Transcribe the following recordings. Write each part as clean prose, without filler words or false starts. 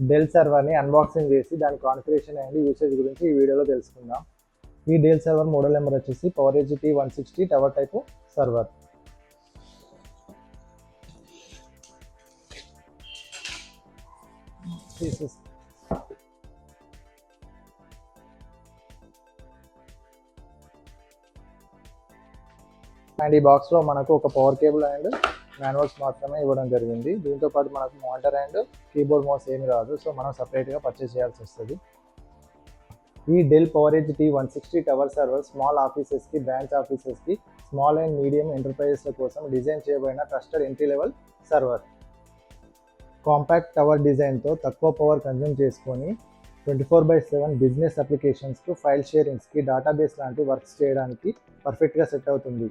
Del సర్వర్ని unboxing చేసి దాని configuration and usage గురించి ఈ వీడియోలో తెలుసుకుందాం. ఈ డెల్ సర్వర్ మోడల్ నెంబర్ వచ్చేసి PowerEdge T160 tower type server. And ఈ బాక్స్లో మనకు ఒక పవర్ కేబుల్ అండ్ మాన్యువల్స్ మాత్రమే ఇవ్వడం జరిగింది. దీంతో పాటు మనకు మానిటర్ అండ్ కీబోర్డ్ మౌస్ ఏమి రాదు, సో మనం సపరేట్గా పర్చేస్ చేయాల్సి వస్తుంది. ఈ Dell PowerEdge T160 tower server small ఆఫీసెస్కి, బ్రాంచ్ ఆఫీసెస్కి, స్మాల్ అండ్ మీడియం ఎంటర్ప్రైజెస్ల కోసం డిజైన్ చేయబడిన trusted entry level server. Compact tower డిజైన్తో తక్కువ పవర్ కన్జ్యూమ్ చేసుకొని 24/7 బిజినెస్ అప్లికేషన్స్కు, ఫైల్ షేరింగ్స్కి, డేటాబేస్ లాంటి వర్క్స్ చేయడానికి పర్ఫెక్ట్గా సెట్ అవుతుంది.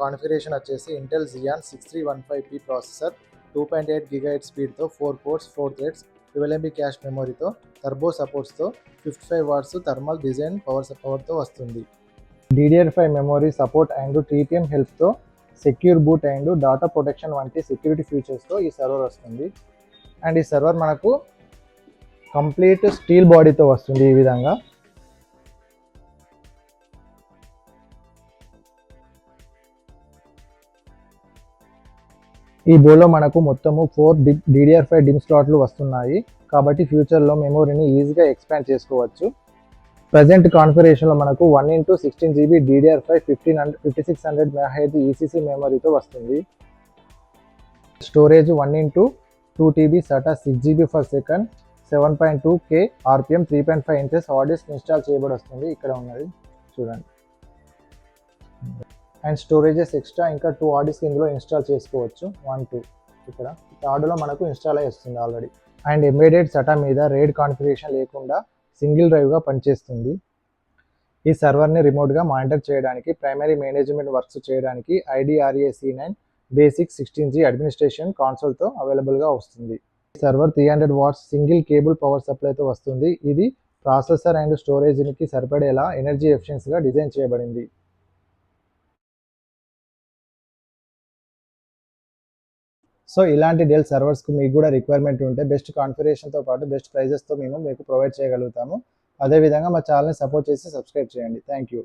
కాన్ఫిగరేషన్ వచ్చేసి Intel Xeon 6315P processor, 2.8 GHz స్పీడ్తో 4 పోర్ట్స్, 4 థ్రెడ్స్, 12 MB క్యాష్ మెమొరీతో, టర్బో సపోర్ట్స్తో, 55 వాట్స్ థర్మల్ డిజైన్ పవర్తో వస్తుంది. DDR5 memory support and TTM హెల్ప్తో secure boot and data protection వంటి సెక్యూరిటీ ఫీచర్స్తో ఈ సర్వర్ వస్తుంది. అండ్ ఈ సర్వర్ మనకు కంప్లీట్ స్టీల్ బాడీతో వస్తుంది. ఈ విధంగా ఈ బోర్డ్లో మనకు మొత్తము 4 DDR5 డిమ్ స్లాట్లు వస్తున్నాయి, కాబట్టి ఫ్యూచర్లో మెమొరీని ఈజీగా ఎక్స్పాండ్ చేసుకోవచ్చు. ప్రజెంట్ కాన్ఫిగరేషన్లో మనకు 1x16 GB DDR5 5600 MHz ECC మెమొరీతో వస్తుంది. Storage 1x2 TB SATA 6 GB per second, 7.2K RPM, 3.5 inches hard disk install చేయబడి వస్తుంది. ఇక్కడ ఉన్నది చూడండి. అండ్ స్టోరేజెస్ ఎక్స్ట్రా ఇంకా 2 హార్డ్ డిస్క్ ఇందులో ఇన్స్టాల్ చేసుకోవచ్చు. 1, 2 ఇక్కడ థర్డ్లో మనకు ఇన్స్టాల్ అయి వస్తుంది ఆల్రెడీ. అండ్ ఎంబెడెడ్ SATA మీద RAID కాన్ఫిగరేషన్ లేకుండా సింగిల్ డ్రైవ్గా పనిచేస్తుంది. ఈ సర్వర్ని రిమోట్గా మానిటర్ చేయడానికి, ప్రైమరీ మేనేజ్మెంట్ వర్క్స్ చేయడానికి IDRA C9 basic 16G administration కాన్సోల్తో అవైలబుల్గా వస్తుంది. ఈ server 300 watts single cable power సప్లైతో వస్తుంది. ఇది ప్రాసెసర్ అండ్ స్టోరేజ్కి సరిపడేలా ఎనర్జీ ఎఫిషియన్సీగా డిజైన్ చేయబడింది. సో ఇలాంటి డెల్ సర్వర్స్కు మీకు కూడా రిక్వైర్మెంట్ ఉంటే బెస్ట్ కాన్ఫిగరేషన్తో పాటు బెస్ట్ ప్రైజెస్తో మేము మీకు ప్రొవైడ్ చేయగలుగుతాము. అదేవిధంగా మా ఛానల్ని సపోర్ట్ చేసి సబ్స్క్రైబ్ చేయండి. Thank you.